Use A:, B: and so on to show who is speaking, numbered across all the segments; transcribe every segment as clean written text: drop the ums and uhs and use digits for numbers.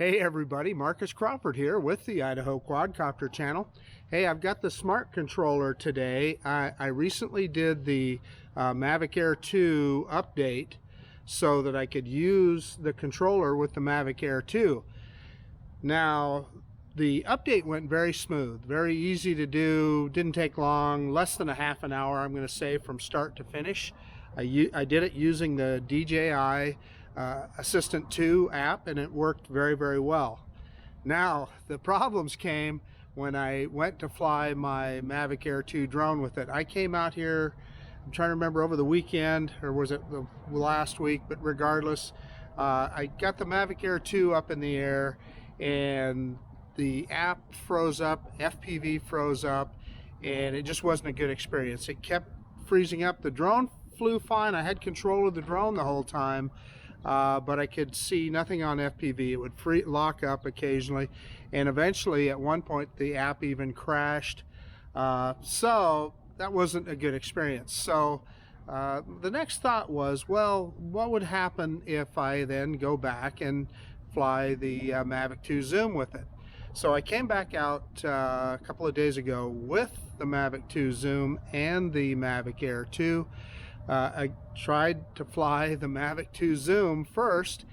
A: Hey everybody, Marcus Crawford here with the Idaho Quadcopter channel. Hey, I've got the Smart Controller today. I recently did the Mavic Air 2 update so that I could use the controller with the Mavic Air 2. Now, the update went very smooth, very easy to do, didn't take long, less than a half an hour, I'm going to say, from start to finish. I did it using the DJI Assistant 2 app, and it worked very, very well. Now, the problems came when I went to fly my Mavic Air 2 drone with it. I came out here, I'm trying to remember, over the weekend, or was it the last week, but regardless, I got the Mavic Air 2 up in the air, and the app froze up, FPV froze up, and it just wasn't a good experience. It kept freezing up. The drone flew fine. I had control of the drone the whole time, but I could see nothing on FPV. It would lock up occasionally, and eventually at one point the app even crashed. So that wasn't a good experience. So the next thought was, well, what would happen if I then go back and fly the Mavic 2 Zoom with it? So I came back out a couple of days ago with the Mavic 2 Zoom and the Mavic Air 2. I tried to fly the Mavic 2 Zoom first,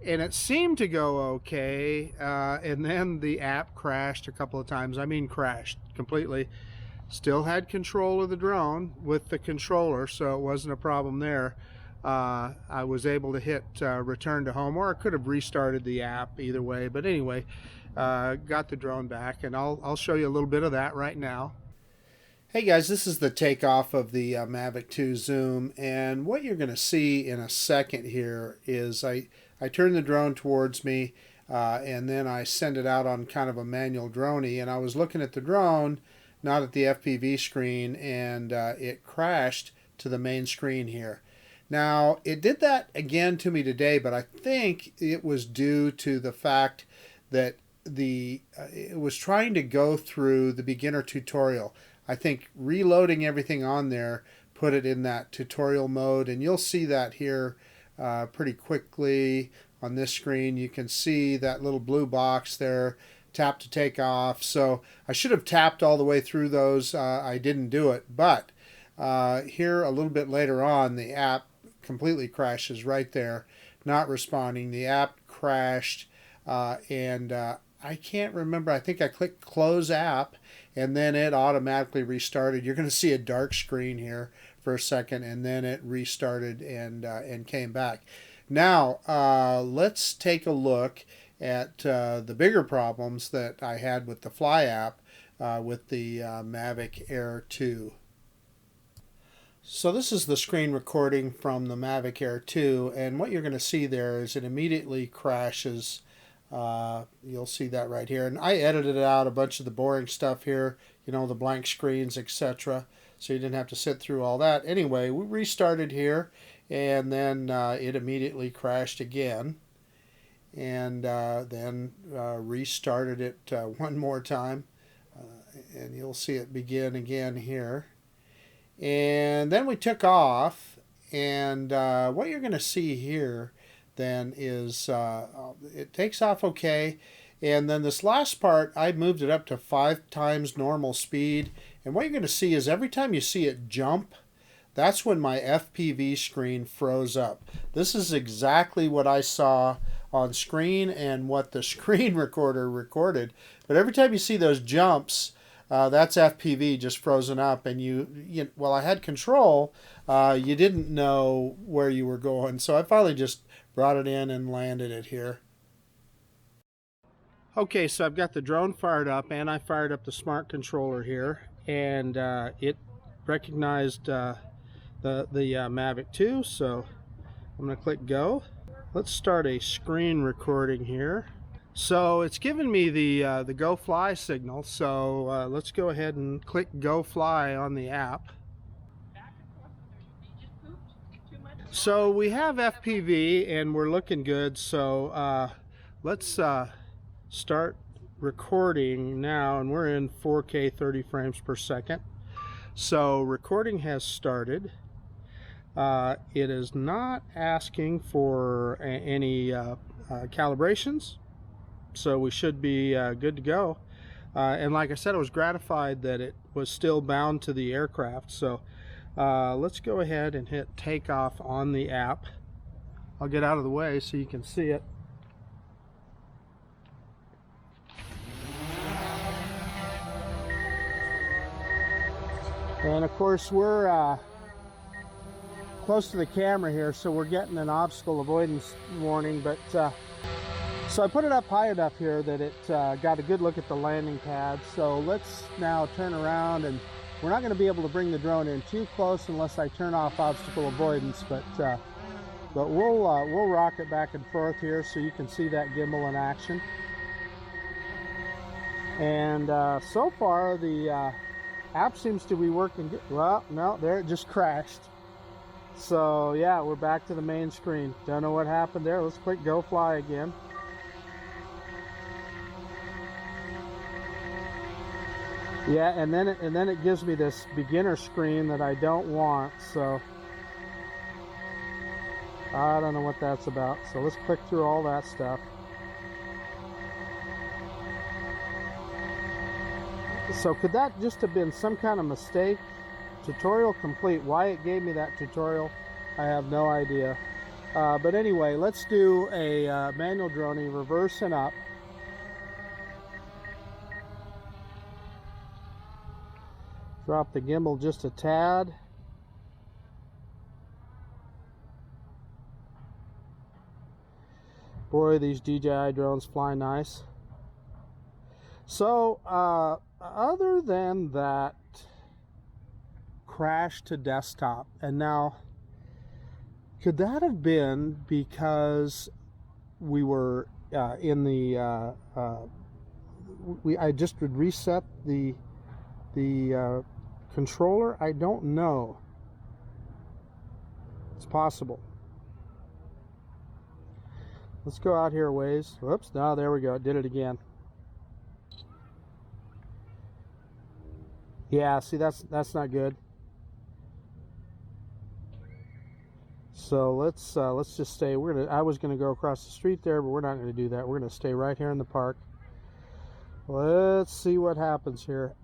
A: and it seemed to go okay, and then the app crashed a couple of times. I mean crashed completely. Still had control of the drone with the controller, so it wasn't a problem there. I was able to hit return to home, or I could have restarted the app, either way. But anyway, got the drone back, and I'll show you a little bit of that right now. Hey guys, this is the takeoff of the Mavic 2 Zoom, and what you're going to see in a second here is I turn the drone towards me, and then I send it out on kind of a manual droney, and I was looking at the drone, not at the FPV screen, and it crashed to the main screen here. Now, it did that again to me today, but I think it was due to the fact that it was trying to go through the beginner tutorial. I think reloading everything on there put it in that tutorial mode, and you'll see that here pretty quickly on this screen. You can see that little blue box there, tap to take off. So I should have tapped all the way through those. I didn't do it, but here a little bit later on, the app completely crashes right there, not responding. The app crashed, and I can't remember. I think I clicked close app, and then it automatically restarted. You're going to see a dark screen here for a second, and then it restarted and came back. Now, let's take a look at the bigger problems that I had with the Fly app with the Mavic Air 2. So this is the screen recording from the Mavic Air 2, and what you're going to see there is it immediately crashes. You'll see that right here, and I edited out a bunch of the boring stuff here, you know, the blank screens, etc., so you didn't have to sit through all that. Anyway, we restarted here, and then it immediately crashed again, and then restarted it one more time, and you'll see it begin again here. And then we took off, and what you're going to see here then is it takes off okay, and then this last part I moved it up to 5 times normal speed, and what you're going to see is every time you see it jump, that's when my FPV screen froze up. This is exactly what I saw on screen and what the screen recorder recorded, but every time you see those jumps, that's FPV just frozen up, and well, I had control, you didn't know where you were going, so I finally just brought it in and landed it here. Okay, so I've got the drone fired up, and I fired up the Smart Controller here, and it recognized the Mavic 2, so I'm going to click go. Let's start a screen recording here. So it's given me the go fly signal, so let's go ahead and click go fly on the app. So we have FPV and we're looking good, so let's start recording now, and we're in 4K 30 frames per second. So recording has started. It is not asking for any calibrations. so we should be good to go. And like I said, I was gratified that it was still bound to the aircraft. So let's go ahead and hit takeoff on the app. I'll get out of the way so you can see it. And of course we're close to the camera here, so we're getting an obstacle avoidance warning, but so I put it up high enough here that it got a good look at the landing pad. So let's now turn around, and we're not going to be able to bring the drone in too close unless I turn off obstacle avoidance, but we'll rock it back and forth here so you can see that gimbal in action. And so far the app seems to be working good. Well, no, there, it just crashed. So yeah, we're back to the main screen. Don't know what happened there. Let's click go fly again. Yeah, and then it gives me this beginner screen that I don't want, so I don't know what that's about. So let's click through all that stuff. So could that just have been some kind of mistake? Tutorial complete. Why it gave me that tutorial, I have no idea. But anyway, let's do a manual droning, reverse and up. Drop the gimbal just a tad. Boy, these DJI drones fly nice. So, other than that crash to desktop, and now, could that have been because we were in the, I just would reset the controller? I don't know. It's possible. Let's go out here a ways. Whoops, no, there we go. It did it again. Yeah, see, that's not good. So let's just stay. I was gonna go across the street there, but we're not gonna do that. We're gonna stay right here in the park. Let's see what happens here.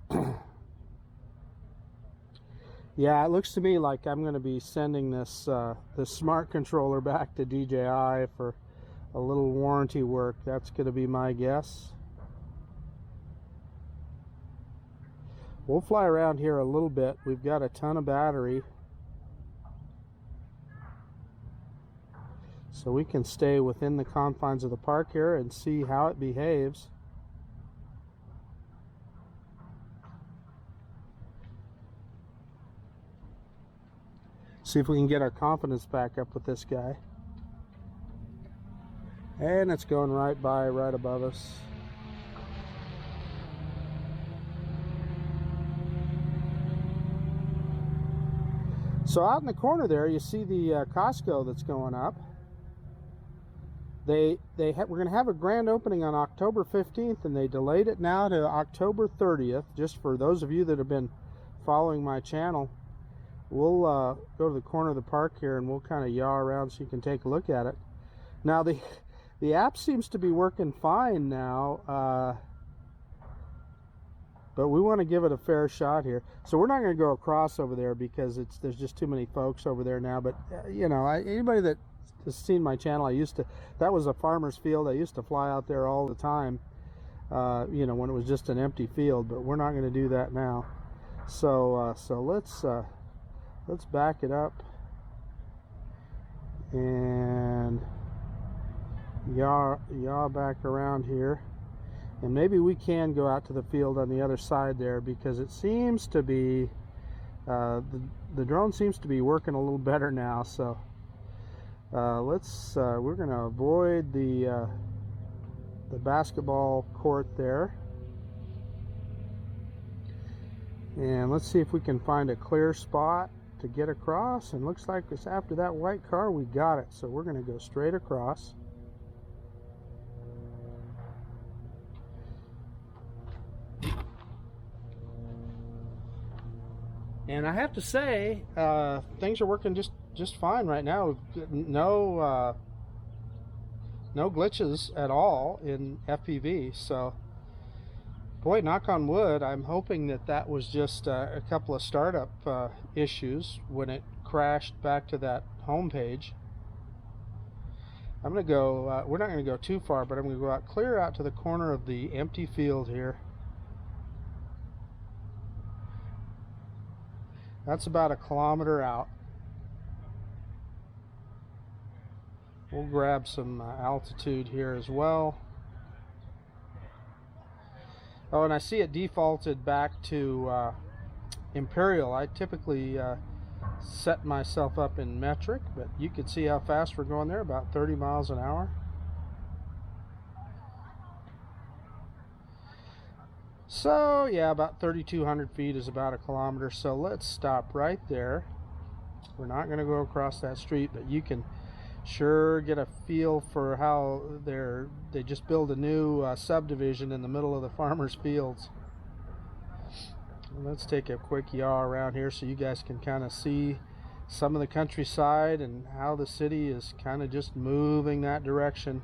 A: Yeah, it looks to me like I'm gonna be sending this smart controller back to DJI for a little warranty work. That's gonna be my guess. We'll fly around here a little bit. We've got a ton of battery, so we can stay within the confines of the park here and see how it behaves. See if we can get our confidence back up with this guy. And it's going right by, right above us. So out in the corner there, you see the Costco that's going up. We're going to have a grand opening on October 15th, and they delayed it now to October 30th. Just for those of you that have been following my channel, we'll go to the corner of the park here, and we'll kind of yaw around so you can take a look at it. Now the app seems to be working fine now. But we want to give it a fair shot here. So we're not going to go across over there because there's just too many folks over there now. But you know, anybody that has seen my channel, that was a farmer's field. I used to fly out there all the time, you know, when it was just an empty field. But we're not going to do that now. So let's back it up and yaw back around here. And maybe we can go out to the field on the other side there, because it seems to be, the drone seems to be working a little better now. So we're going to avoid the basketball court there. And let's see if we can find a clear spot to get across. And looks like it's after that white car, we got it. So we're going to go straight across. And I have to say, things are working just fine right now. No no glitches at all in FPV. So boy, knock on wood, I'm hoping that that was just a couple of startup issues when it crashed back to that home page. I'm going to go, we're not going to go too far, but I'm going to go out, clear out to the corner of the empty field here. That's about a kilometer out. We'll grab some altitude here as well. Oh, and I see it defaulted back to Imperial. I typically set myself up in metric, but you can see how fast we're going there, about 30 miles an hour. So yeah, about 3,200 feet is about a kilometer. So let's stop right there. We're not going to go across that street, but you can sure get a feel for how they just build a new subdivision in the middle of the farmers' fields. Let's take a quick yaw around here so you guys can kind of see some of the countryside and how the city is kind of just moving that direction.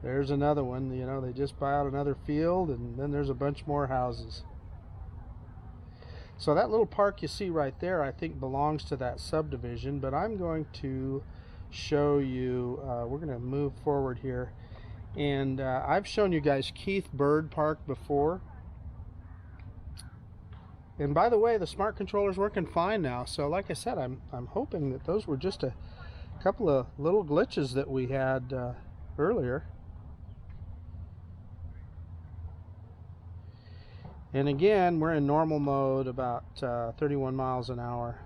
A: There's another one, you know, they just buy out another field, and then there's a bunch more houses. So that little park you see right there, I think belongs to that subdivision, but I'm going to show you, we're going to move forward here, and I've shown you guys Keith Bird Park before. And by the way, the smart controller's working fine now. So like I said, I'm hoping that those were just a couple of little glitches that we had earlier. And again, we're in normal mode, about 31 miles an hour.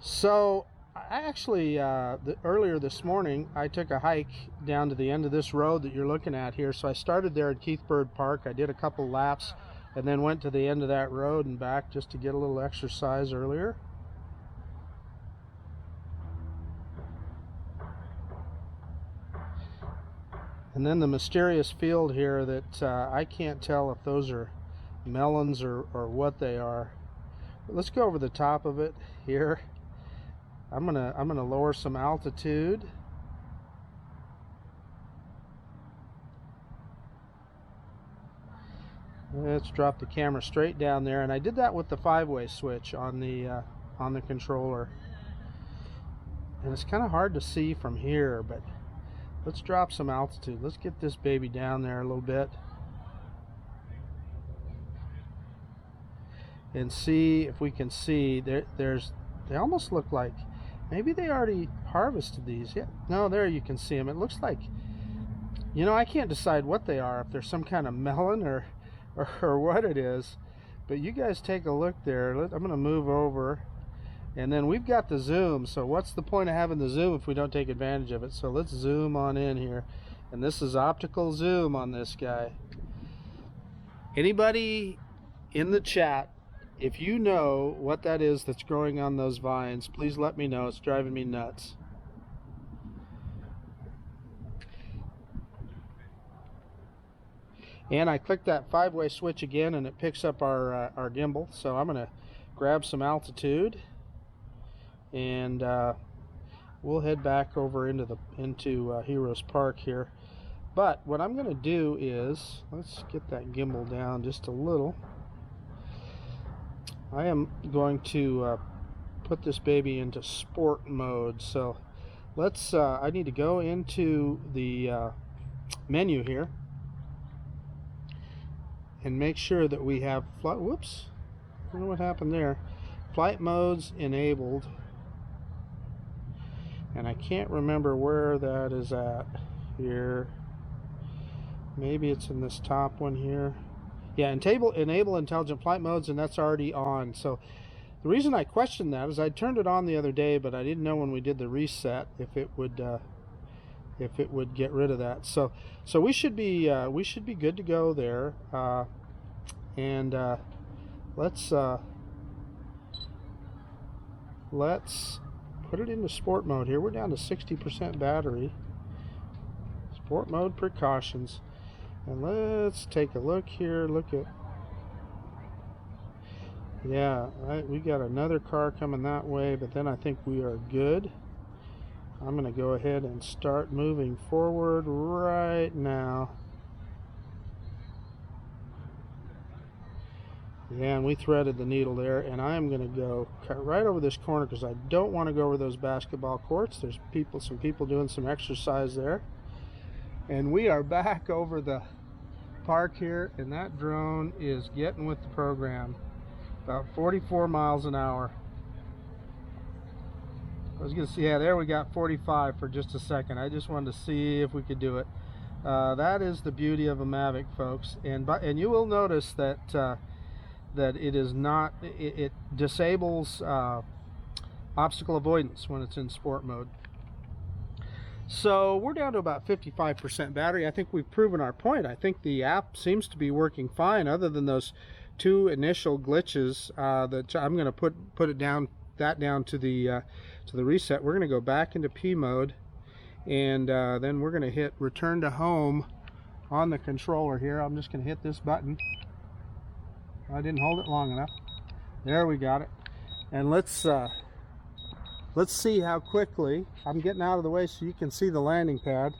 A: So I actually, earlier this morning, I took a hike down to the end of this road that you're looking at here. So I started there at Keith Bird Park. I did a couple laps and then went to the end of that road and back just to get a little exercise earlier. And then the mysterious field here that I can't tell if those are melons or what they are. But let's go over the top of it here. I'm gonna lower some altitude. Let's drop the camera straight down there, and I did that with the 5-way switch on the controller. And it's kind of hard to see from here, but let's drop some altitude. Let's get this baby down there a little bit and see if we can see they almost look like maybe they already harvested these. Yeah, no, there you can see them. It looks like, you know, I can't decide what they are, if they're some kind of melon or what it is, but you guys take a look there. I'm going to move over, and then we've got the zoom. So what's the point of having the zoom if we don't take advantage of it? So let's zoom on in here, and this is optical zoom on this guy. Anybody in the chat, if you know what that is that's growing on those vines, please let me know. It's driving me nuts. And I click that 5-way switch again, and it picks up our gimbal. So I'm going to grab some altitude, and we'll head back over into Heroes Park here. But what I'm going to do is, let's get that gimbal down just a little. I am going to put this baby into sport mode. So let's, I need to go into the menu here and make sure that we have flight, whoops, I don't know what happened there. Flight modes enabled. And I can't remember where that is at here. Maybe it's in this top one here. Yeah, enable intelligent flight modes, and that's already on. So the reason I questioned that is I turned it on the other day, but I didn't know when we did the reset if it would get rid of that. So we should be good to go there. Let's put it into sport mode here. We're down to 60% battery. Sport mode precautions. And let's take a look here. Yeah, we got another car coming that way, but then I think we are good. I'm going to go ahead and start moving forward right now. Yeah, and we threaded the needle there, and I'm going to go cut right over this corner because I don't want to go over those basketball courts. There's some people doing some exercise there. And we are back over the park here, and that drone is getting with the program. About 44 miles an hour. I was going to see, yeah, there we got 45 for just a second. I just wanted to see if we could do it. That is the beauty of a Mavic, folks. And you will notice that that it is not, it disables obstacle avoidance when it's in sport mode. So we're down to about 55% battery. I think we've proven our point. I think the app seems to be working fine, other than those two initial glitches that I'm going to put it down to the reset. We're going to go back into P mode, and then we're going to hit return to home on the controller here. I'm just going to hit this button. I didn't hold it long enough. There, we got it. And let's see how quickly, I'm getting out of the way so you can see the landing pad.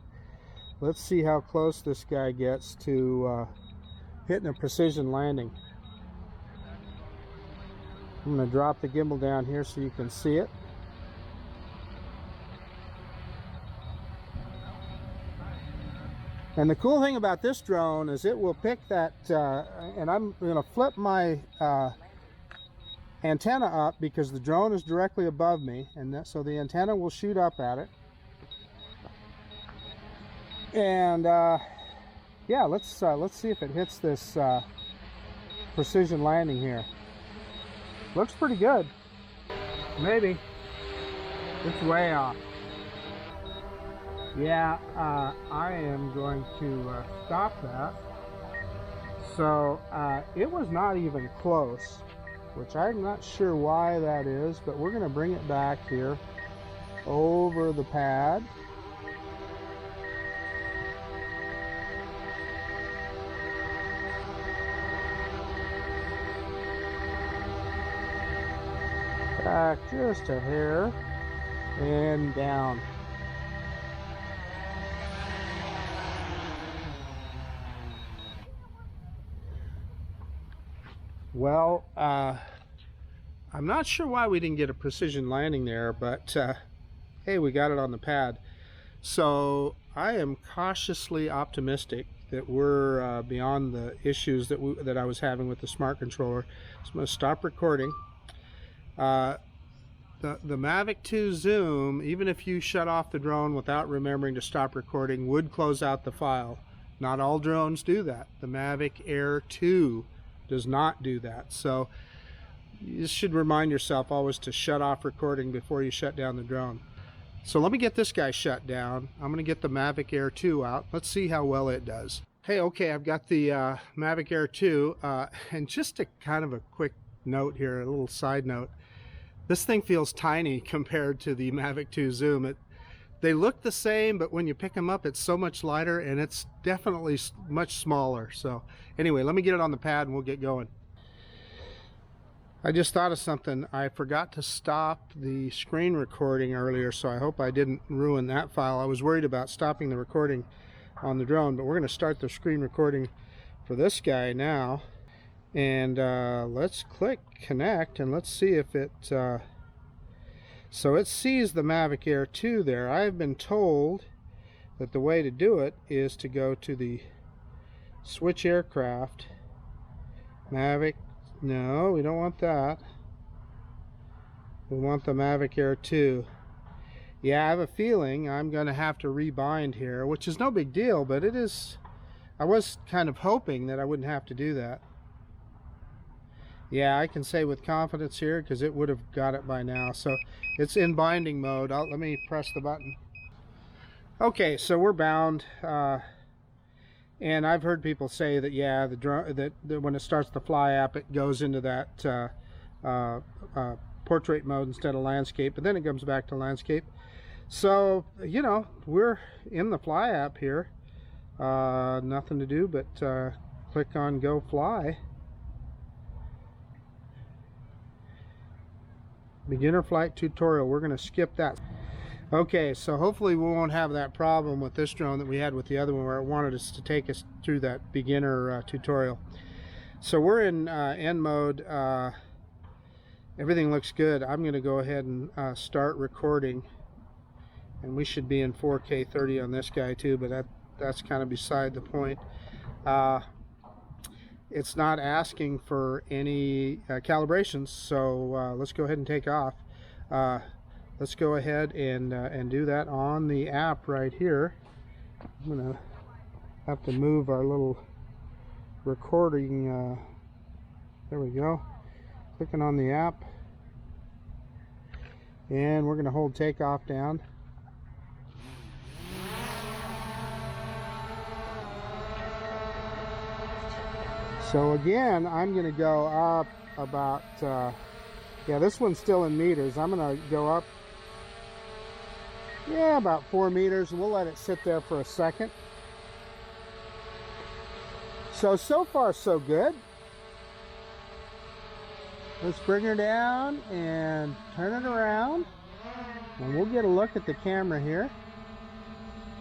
A: Let's see how close this guy gets to hitting a precision landing. I'm going to drop the gimbal down here so you can see it. And the cool thing about this drone is it will pick that, and I'm going to flip my antenna up because the drone is directly above me, and so the antenna will shoot up at it. And yeah, let's see if it hits this precision landing here. Looks pretty good. Maybe. It's way off. Yeah, I am going to stop that. So it was not even close, which I'm not sure why that is, but we're going to bring it back here over the pad. Back just a hair and down. Well, I'm not sure why we didn't get a precision landing there, but hey, we got it on the pad. So I am cautiously optimistic that we're beyond the issues that I was having with the Smart Controller. So I'm going to stop recording. The Mavic 2 Zoom, even if you shut off the drone without remembering to stop recording, would close out the file. Not all drones do that. The Mavic Air 2 does not do that. So you should remind yourself always to shut off recording before you shut down the drone. So let me get this guy shut down. I'm going to get the Mavic Air 2 out. Let's see how well it does. Hey, okay, I've got the Mavic Air 2, and just a kind of a quick note here, a little side note. This thing feels tiny compared to the Mavic 2 Zoom. They look the same, but when you pick them up, it's so much lighter, and it's definitely much smaller. So anyway, let me get it on the pad and we'll get going. I just thought of something. I forgot to stop the screen recording earlier, so I hope I didn't ruin that file. I was worried about stopping the recording on the drone, but we're going to start the screen recording for this guy now. And let's click connect, and let's see if it so it sees the Mavic Air 2 there. I've been told that the way to do it is to go to the switch aircraft. Mavic, no, we don't want that. We want the Mavic Air 2. Yeah, I have a feeling I'm going to have to rebind here, which is no big deal, but it is. I was kind of hoping that I wouldn't have to do that. Yeah, I can say with confidence here because it would have got it by now. So it's in binding mode. Let me press the button. Okay, so we're bound. And I've heard people say that, yeah, the drone, that when it starts the fly app, it goes into that portrait mode instead of landscape, but then it comes back to landscape. So, you know, we're in the fly app here. Nothing to do but click on go fly. Beginner flight tutorial. We're going to skip that. Okay, so hopefully we won't have that problem with this drone that we had with the other one where it wanted us to take us through that beginner tutorial. So we're in N mode. Everything looks good. I'm going to go ahead and start recording, and we should be in 4K 30 on this guy too, but that's kind of beside the point. It's not asking for any calibrations, so let's go ahead and take off. Let's go ahead and do that on the app right here. I'm gonna have to move our little recording. There we go. Clicking on the app, and we're gonna hold takeoff down. So again, I'm gonna go up about, yeah, this one's still in meters. I'm gonna go up, yeah, about 4 meters, and we'll let it sit there for a second. So far so good. Let's bring her down and turn it around, and we'll get a look at the camera here.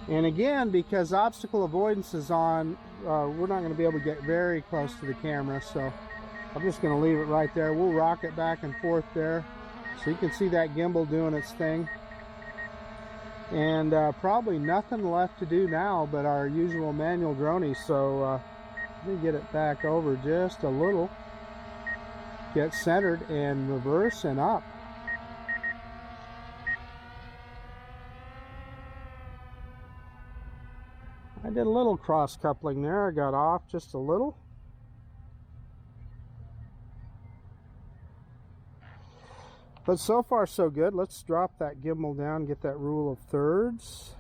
A: And again, because obstacle avoidance is on, we're not going to be able to get very close to the camera, so I'm just going to leave it right there. We'll rock it back and forth there, so you can see that gimbal doing its thing. And probably nothing left to do now but our usual manual droney. So let me get it back over just a little. Get centered and reverse and up. I did a little cross coupling there. I got off just a little. But so far so good. Let's drop that gimbal down, get that rule of thirds.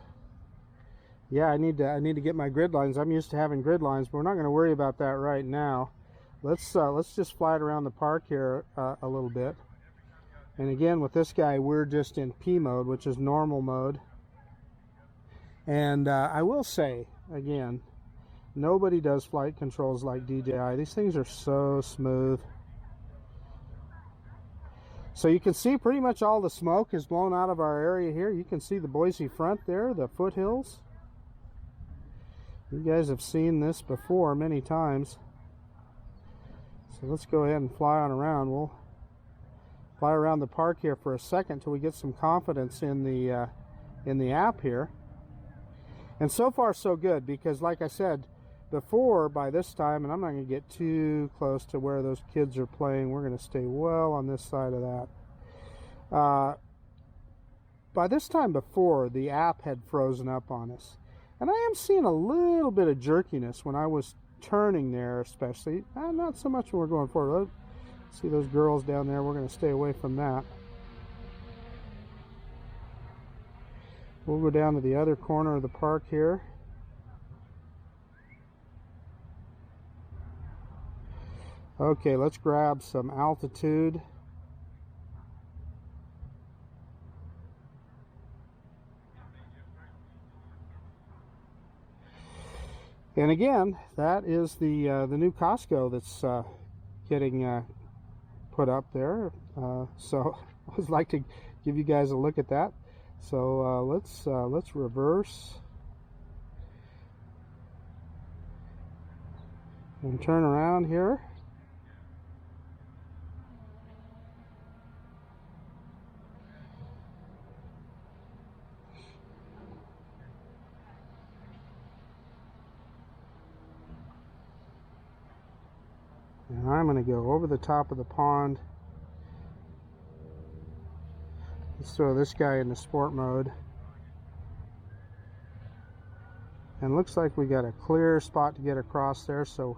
A: Yeah, I need to get my grid lines. I'm used to having grid lines, but we're not going to worry about that right now. Let's just fly it around the park here a little bit. And again, with this guy, we're just in P mode, which is normal mode. And I will say, again, nobody does flight controls like DJI. These things are so smooth. So you can see pretty much all the smoke is blown out of our area here. You can see the Boise front there, the foothills. You guys have seen this before many times. So let's go ahead and fly on around. We'll fly around the park here for a second till we get some confidence in the app here. And so far so good, because like I said before, by this time, and I'm not going to get too close to where those kids are playing, we're going to stay well on this side of that. By this time before, the app had frozen up on us, and I am seeing a little bit of jerkiness when I was turning there, especially. Not so much when we're going forward. See those girls down there, we're going to stay away from that. We'll go down to the other corner of the park here. Okay, let's grab some altitude. And again, that is the new Costco that's getting put up there. So I would like to give you guys a look at that. So let's reverse and turn around here. And I'm going to go over the top of the pond. Let's throw this guy into sport mode. And looks like we got a clear spot to get across there, so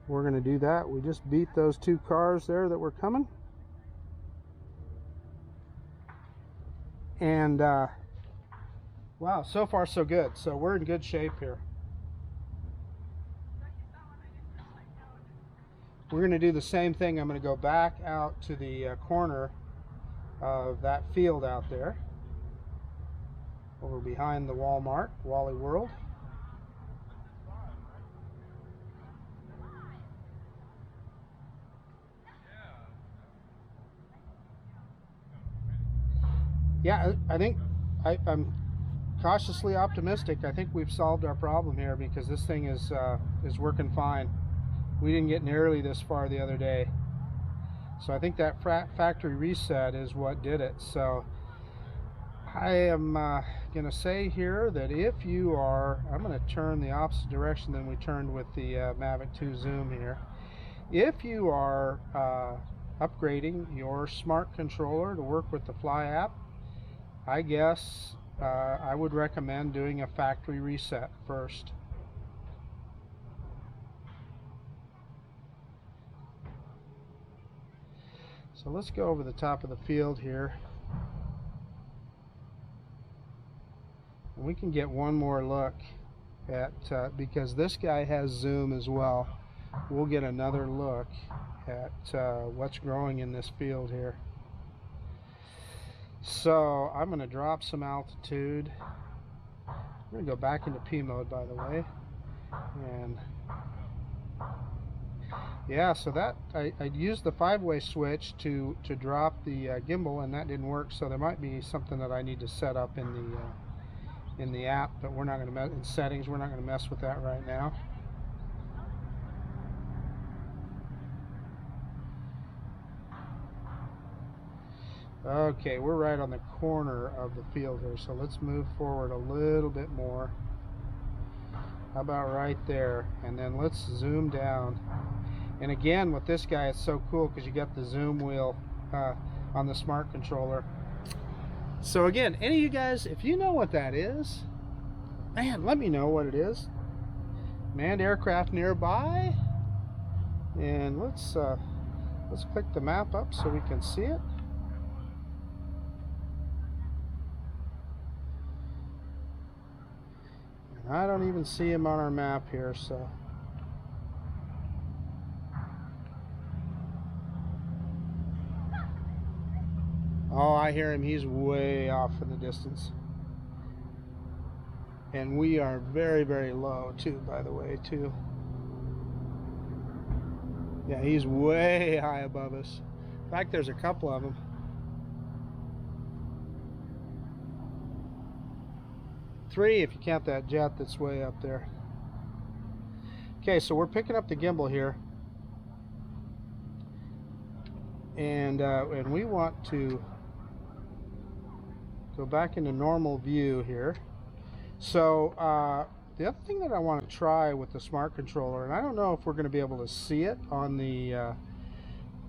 A: we're going to do that. We just beat those two cars there that were coming. And wow, so far so good. So we're in good shape here. We're going to do the same thing. I'm going to go back out to the corner of that field out there, over behind the Walmart, Wally World. Yeah, I think I'm cautiously optimistic. I think we've solved our problem here, because this thing is working fine. We didn't get nearly this far the other day. So I think that factory reset is what did it. So I am going to say here that if you are, I'm going to turn the opposite direction than we turned with the Mavic 2 Zoom here. If you are upgrading your smart controller to work with the Fly app, I guess I would recommend doing a factory reset first. So let's go over the top of the field here. And we can get one more look at, because this guy has zoom as well, we'll get another look at what's growing in this field here. So I'm going to drop some altitude. I'm going to go back into P mode, by the way. And yeah, so that I used the 5-way switch to drop the gimbal, and that didn't work. So there might be something that I need to set up in the app, but we're not going to mess in settings. We're not going to mess with that right now. Okay, we're right on the corner of the field here, so let's move forward a little bit more. How about right there? And then let's zoom down. And again, with this guy, it's so cool because you got the zoom wheel on the smart controller. So again, any of you guys, if you know what that is, man, let me know what it is. Manned aircraft nearby. And let's click the map up so we can see it. And I don't even see him on our map here, so. Oh, I hear him. He's way off in the distance. And we are very, very low too, by the way, too. Yeah, he's way high above us. In fact, there's a couple of them. Three if you count that jet that's way up there. Okay, so we're picking up the gimbal here. And we want to go back into normal view here. So the other thing that I want to try with the smart controller, and I don't know if we're going to be able to see it on the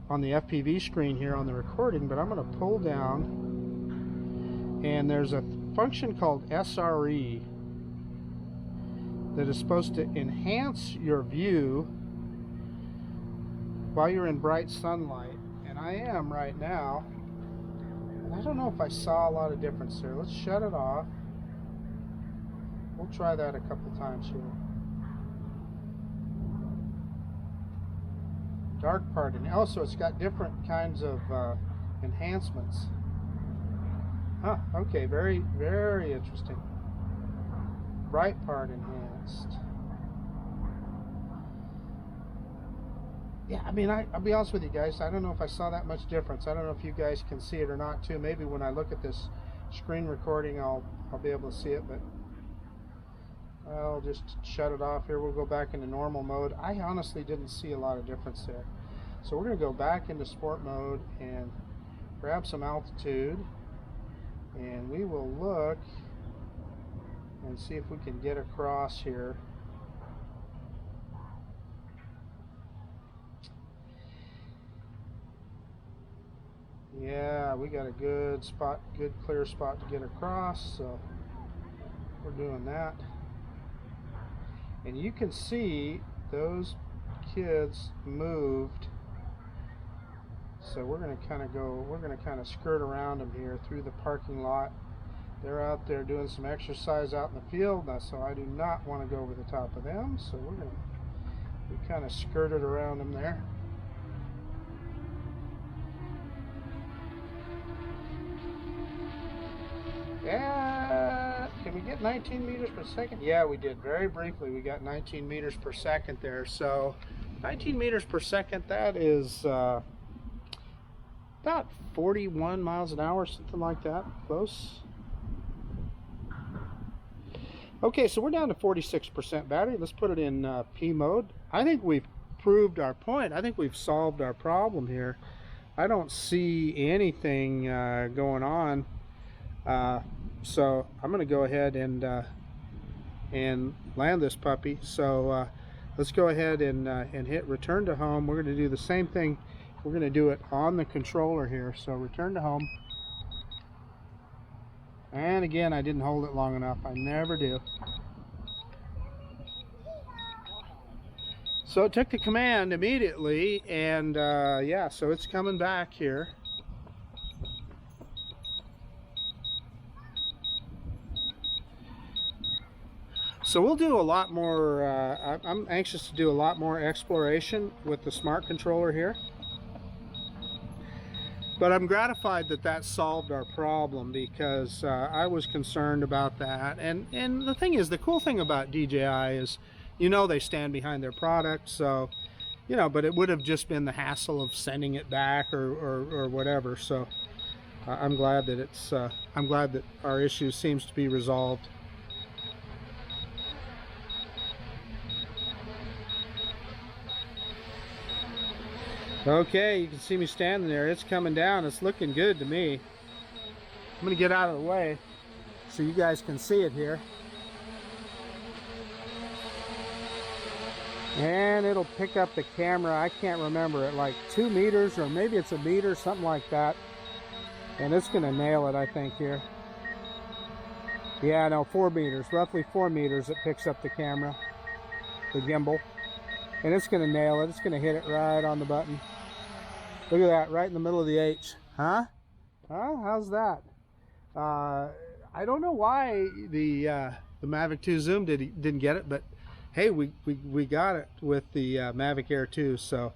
A: FPV screen here on the recording, but I'm going to pull down, and there's a function called SRE that is supposed to enhance your view while you're in bright sunlight, and I am right now. I don't know if I saw a lot of difference there. Let's shut it off. We'll try that a couple times here. Dark part, and also it's got different kinds of enhancements. Huh, okay, very, very interesting. Bright part enhanced. Yeah, I mean, I'll be honest with you guys, I don't know if I saw that much difference. I don't know if you guys can see it or not too. Maybe when I look at this screen recording, I'll be able to see it, but I'll just shut it off here. We'll go back into normal mode. I honestly didn't see a lot of difference there. So we're going to go back into sport mode and grab some altitude, and we will look and see if we can get across here. Yeah, we got a good spot, good clear spot to get across, so we're doing that. And you can see those kids moved, so we're going to kind of skirt around them here through the parking lot. They're out there doing some exercise out in the field, so I do not want to go over the top of them, so we kind of skirted around them there. Yeah, can we get 19 meters per second? Yeah, we did. Very briefly, we got 19 meters per second there. So 19 meters per second, that's about 41 miles an hour, something like that, close. Okay, so we're down to 46% battery. Let's put it in P mode. I think we've proved our point. I think we've solved our problem here. I don't see anything going on. So I'm going to go ahead and land this puppy. So let's go ahead and hit return to home. We're going to do the same thing. We're going to do it on the controller here. So return to home. And again, I didn't hold it long enough. I never do. So it took the command immediately, and yeah, so it's coming back here. So we'll do a lot more, I'm anxious to do a lot more exploration with the Smart Controller here. But I'm gratified that that solved our problem, because I was concerned about that. And the thing is, the cool thing about DJI is, you know, they stand behind their product, so, you know, but it would have just been the hassle of sending it back or whatever. So I'm glad that it's, I'm glad that our issue seems to be resolved. Okay, you can see me standing there. It's coming down. It's looking good to me. I'm going to get out of the way so you guys can see it here. And it'll pick up the camera. I can't remember it, like 2 meters, or maybe it's a meter, something like that. And it's going to nail it, I think, here. Yeah, no, 4 meters. Roughly 4 meters it picks up the camera, the gimbal. And it's going to nail it. It's going to hit it right on the button. Look at that, right in the middle of the H. Huh? Huh? How's that? I don't know why the Mavic 2 Zoom didn't get it, but hey, we got it with the Mavic Air 2. So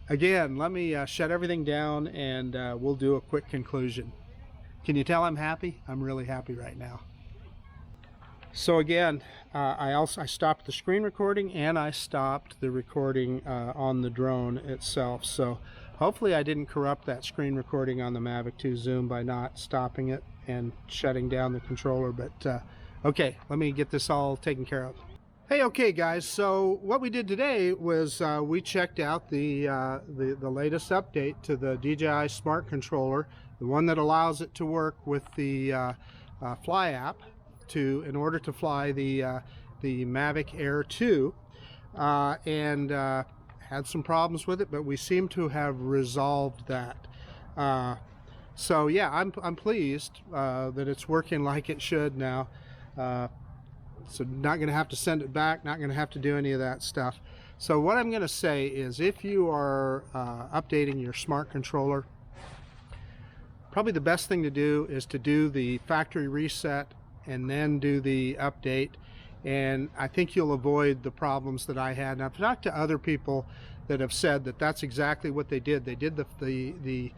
A: again, let me shut everything down, and we'll do a quick conclusion. Can you tell I'm happy? I'm really happy right now. So again, I stopped the screen recording, and I stopped the recording on the drone itself. So hopefully I didn't corrupt that screen recording on the Mavic 2 Zoom by not stopping it and shutting down the controller. But okay, let me get this all taken care of. Hey, okay guys, so what we did today was we checked out the latest update to the DJI Smart Controller, the one that allows it to work with the Fly app in order to fly the Mavic Air 2, and had some problems with it, but we seem to have resolved that. So yeah, I'm pleased that it's working like it should now. So not going to have to send it back, not going to have to do any of that stuff. So what I'm going to say is, if you are updating your Smart Controller, probably the best thing to do is to do the factory reset and then do the update, and I think you'll avoid the problems that I had. And I've talked to other people that have said that that's exactly what they did. They did the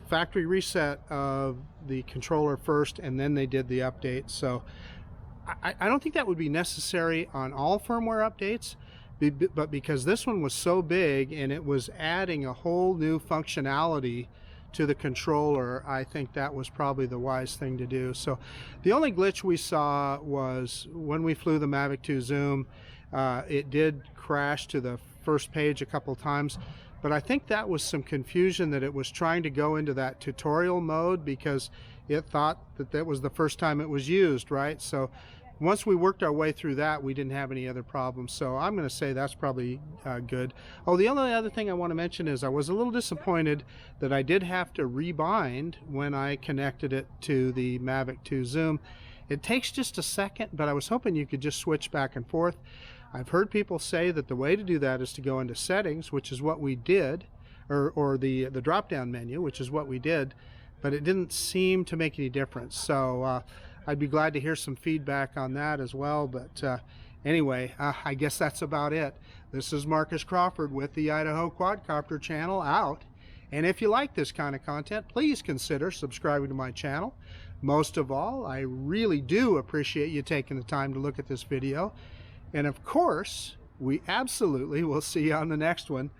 A: factory reset of the controller first, and then they did the update. So I don't think that would be necessary on all firmware updates, but because this one was so big and it was adding a whole new functionality to the controller, I think that was probably the wise thing to do. So the only glitch we saw was when we flew the Mavic 2 Zoom. It did crash to the first page a couple times, but I think that was some confusion, that it was trying to go into that tutorial mode because it thought that that was the first time it was used, right? So once we worked our way through that, we didn't have any other problems. So I'm going to say that's probably good. Oh, the only other thing I want to mention is I was a little disappointed that I did have to rebind when I connected it to the Mavic 2 Zoom. It takes just a second, but I was hoping you could just switch back and forth. I've heard people say that the way to do that is to go into settings, which is what we did, or the drop-down menu, which is what we did, but it didn't seem to make any difference. So I'd be glad to hear some feedback on that as well. But anyway, I guess that's about it. This is Marcus Crawford with the Idaho Quadcopter channel out. And if you like this kind of content, please consider subscribing to my channel. Most of all, I really do appreciate you taking the time to look at this video. And of course, we absolutely will see you on the next one.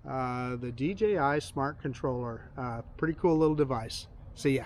A: the DJI Smart Controller. Pretty cool little device. See ya.